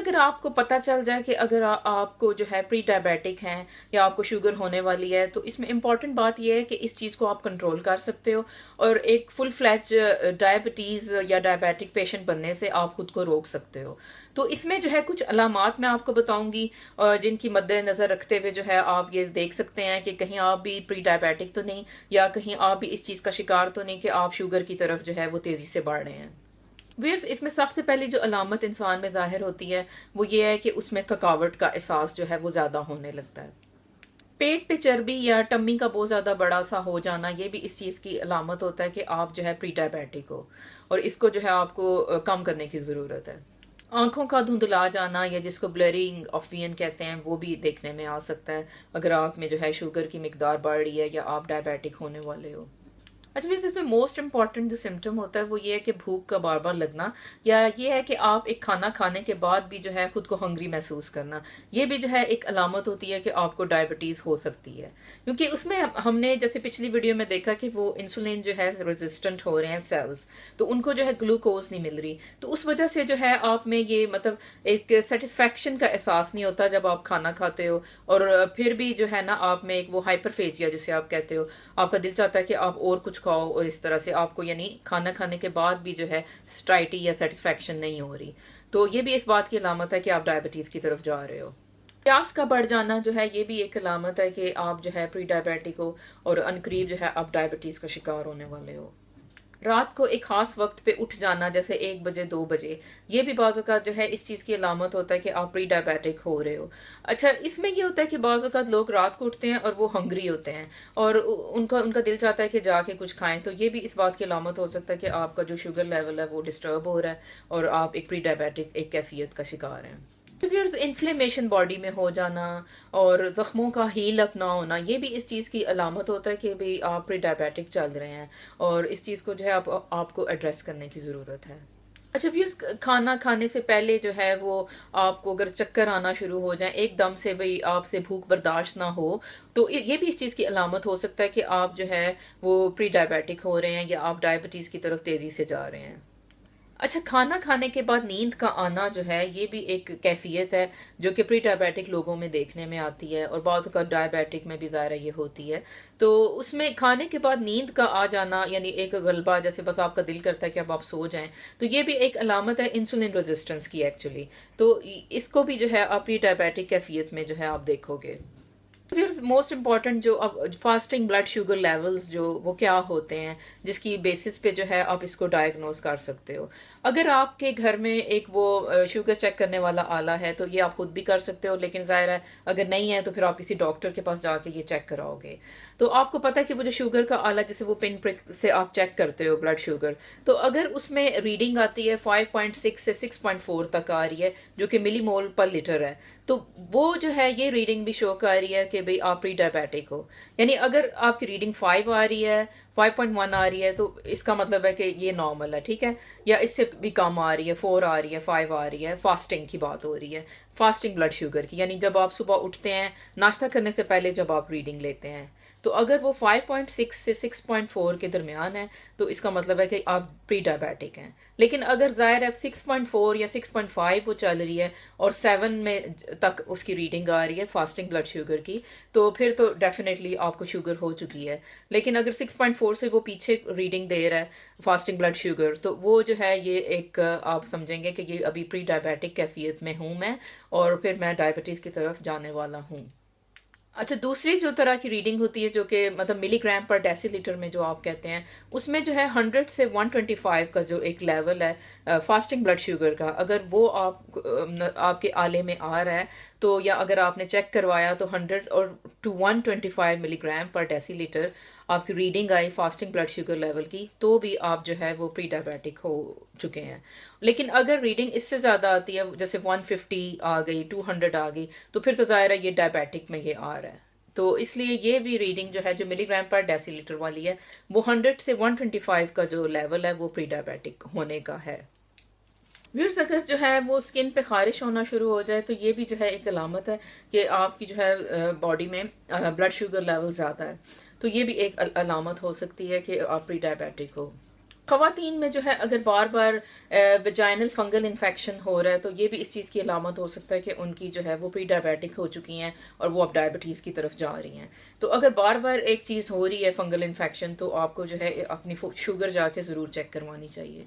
अगर आपको पता चल जाए कि अगर आपको जो है प्री डायबिटिक हैं या आपको शुगर होने वाली है, तो इसमें इम्पॉर्टेंट बात यह है कि इस चीज़ को आप कंट्रोल कर सकते हो और एक फुल फ्लैज डायबिटीज़ या डायबिटिक पेशेंट बनने से आप खुद को रोक सकते हो। तो इसमें जो है कुछ अलामात मैं आपको बताऊंगी जिनकी मद्देनज़र रखते हुए जो है आप ये देख सकते हैं कि कहीं आप भी प्री डायबिटिक तो नहीं, या कहीं आप भी इस चीज़ का शिकार तो नहीं कि आप शुगर की तरफ जो है वो तेज़ी से बढ़ रहे हैं। वीर्स, इसमें सबसे पहली जो अलामत इंसान में ज़ाहिर होती है वो ये है कि उसमें थकावट का एहसास जो है वो ज़्यादा होने लगता है। पेट पे चर्बी या टम्मी का बहुत ज़्यादा बड़ा सा हो जाना, ये भी इस चीज़ की अलामत होता है कि आप जो है प्री डायबिटिक हो, और इसको जो है आपको कम करने की ज़रूरत है। आंखों का धुंधला जाना या जिसको ब्लरिंग ऑफ विजन कहते हैं, वो भी देखने में आ सकता है अगर आप में जो है शुगर की मिकदार बढ़ रही है या आप डायबिटिक होने वाले हो। अच्छा भी इसमें मोस्ट इंपॉर्टेंट जो सिम्टम होता है वो ये है कि भूख का बार बार लगना, या ये है कि आप एक खाना खाने के बाद भी जो है खुद को हंग्री महसूस करना। ये भी जो है एक अलामत होती है कि आपको डायबिटीज़ हो सकती है, क्योंकि उसमें हमने जैसे पिछली वीडियो में देखा कि वो इंसुलिन जो है रेजिस्टेंट हो रहे हैं सेल्स, तो उनको जो है ग्लूकोज नहीं मिल रही, तो उस वजह से जो है आप में ये मतलब एक सेटिस्फैक्शन का एहसास नहीं होता जब आप खाना खाते हो, और फिर भी जो है ना आप में एक वो हाइपरफेजिया जिसे आप कहते हो, आपका दिल चाहता है कि आप और कुछ खाओ, और इस तरह से आपको यानी खाना खाने के बाद भी जो है स्ट्राइटी या सेटिस्फैक्शन नहीं हो रही। तो ये भी इस बात की अलामत है कि आप डायबिटीज की तरफ जा रहे हो। प्यास का बढ़ जाना जो है ये भी एक अलामत है कि आप जो है प्री डायबिटिक हो और अनकरीब जो है आप डायबिटीज का शिकार होने वाले हो। रात को एक खास वक्त पे उठ जाना जैसे 1 बजे 2 बजे, ये भी बाज़ औक़ात जो है इस चीज़ की अलामत होता है कि आप प्री डायबिटिक हो रहे हो। अच्छा, इसमें ये होता है कि बाज़ औक़ात लोग रात को उठते हैं और वो हंग्री होते हैं, और उनका उनका दिल चाहता है कि जाके कुछ खाएं, तो ये भी इस बात की अलामत हो सकता है कि आपका जो शुगर लेवल है वो डिस्टर्ब हो रहा है और आप एक प्री डायबिटिक एक कैफियत का शिकार हैं। इन्फ्लेमेशन बॉडी में हो जाना और ज़ख्मों का हील अप ना होना, ये भी इस चीज़ की अलामत होता है कि भाई आप प्री डायबिटिक चल रहे हैं, और इस चीज़ को जो है आपको एड्रेस करने की ज़रूरत है। अच्छा व्यूज, खाना खाने से पहले जो है वो आपको अगर चक्कर आना शुरू हो जाए एकदम से, भाई आपसे भूख बर्दाश्त ना हो, तो ये भी इस चीज़ की अलामत हो सकता है कि आप जो है वो प्री डायबिटिक हो रहे हैं या आप डायबिटीज़ की तरफ तेज़ी से जा रहे हैं। अच्छा, खाना खाने के बाद नींद का आना जो है ये भी एक कैफियत है जो कि प्री डायबिटिक लोगों में देखने में आती है, और बहुत का डायबिटिक में भी ज़ाहिर ये होती है। तो उसमें खाने के बाद नींद का आ जाना, यानी एक गलबा, जैसे बस आपका दिल करता है कि अब आप सो जाएं, तो ये भी एक अलामत है इंसुलिन रेजिस्टेंस की एक्चुअली। तो इसको भी जो है आप प्री डायबिटिक कैफियत में जो है आप देखोगे। फिर मोस्ट इम्पॉर्टेंट जो अब फास्टिंग ब्लड शुगर लेवल्स जो वो क्या होते हैं, जिसकी बेसिस पे जो है आप इसको डायग्नोज कर सकते हो। अगर आपके घर में एक वो शुगर चेक करने वाला आला है तो ये आप खुद भी कर सकते हो, लेकिन जाहिर है अगर नहीं है तो फिर आप किसी डॉक्टर के पास जाके ये चेक कराओगे। तो आपको पता है कि वो जो शुगर का आला जैसे वो पिन प्रिक से आप चेक करते हो ब्लड शुगर, तो अगर उसमें रीडिंग आती है 5.6 से 6.4 तक आ रही है जो कि मिलीमोल पर लीटर है, तो वो जो है ये रीडिंग भी शो कर रही है कि भाई आप प्री डायबिटिक हो। यानी अगर आपकी रीडिंग 5 आ रही है, 5.1 आ रही है, तो इसका मतलब है कि ये नॉर्मल है, ठीक है। या इससे भी कम आ रही है, 4 आ रही है, 5 आ रही है, फास्टिंग की बात हो रही है, फास्टिंग ब्लड शुगर की, यानी जब आप सुबह उठते हैं नाश्ता करने से पहले जब आप रीडिंग लेते हैं, तो अगर वो 5.6 से 6.4 के दरमियान है तो इसका मतलब है कि आप प्री डायबिटिक हैं। लेकिन अगर ज़ाहिर है 6.4 या 6.5 वो चल रही है और 7 में तक उसकी रीडिंग आ रही है फास्टिंग ब्लड शुगर की, तो फिर तो डेफिनेटली आपको शुगर हो चुकी है। लेकिन अगर 6.4 से वो पीछे रीडिंग दे रहा है फास्टिंग ब्लड शुगर, तो वो जो है ये एक आप समझेंगे कि ये अभी प्री डायबिटिक कैफियत में हूँ मैं, और फिर मैं डायबिटीज़ की तरफ जाने वाला हूँ। अच्छा, दूसरी जो तरह की रीडिंग होती है जो कि मतलब मिलीग्राम पर डेसीलीटर में जो आप कहते हैं, उसमें जो है 100 से 125 का जो एक लेवल है फास्टिंग ब्लड शुगर का, अगर वो आपके आले में आ रहा है तो, या अगर आपने चेक करवाया तो 100 और टू 125 मिलीग्राम पर डेसीलीटर आपकी reading I fasting blood sugar level की, तो भी आप जो है वो प्री डायबिटिक हो चुके हैं। लेकिन अगर रीडिंग इससे ज़्यादा आती है, जैसे 150 आ गई, 200 आ गई, तो फिर तो ज़ाहिर है ये डायबिटिक में ये आ रहा है। तो इसलिए ये भी रीडिंग जो है जो मिलीग्राम पर डेसीलीटर वाली है, वो 100 से 125 का जो लेवल है वो प्री डायबिटिक होने का है। व्यूअर्स, अगर जो है वो स्किन पे खारिश होना शुरू हो जाए तो ये भी जो है एक अलामत है कि आपकी जो है बॉडी में ब्लड शुगर लेवल ज़्यादा है, तो ये भी एक अलामत हो सकती है कि आप प्री डायबिटिक हो। खवातीन में जो है अगर बार बार वेजाइनल फंगल इन्फेक्शन हो रहा है तो ये भी इस चीज़ की अलामत हो सकता है कि उनकी जो है वो प्री डायबिटिक हो चुकी हैं और वो अब डायबिटीज़ की तरफ जा रही हैं। तो अगर बार बार एक चीज़ हो रही है फंगल इन्फेक्शन, तो आपको जो है अपनी शुगर जाके ज़रूर चेक करवानी चाहिए।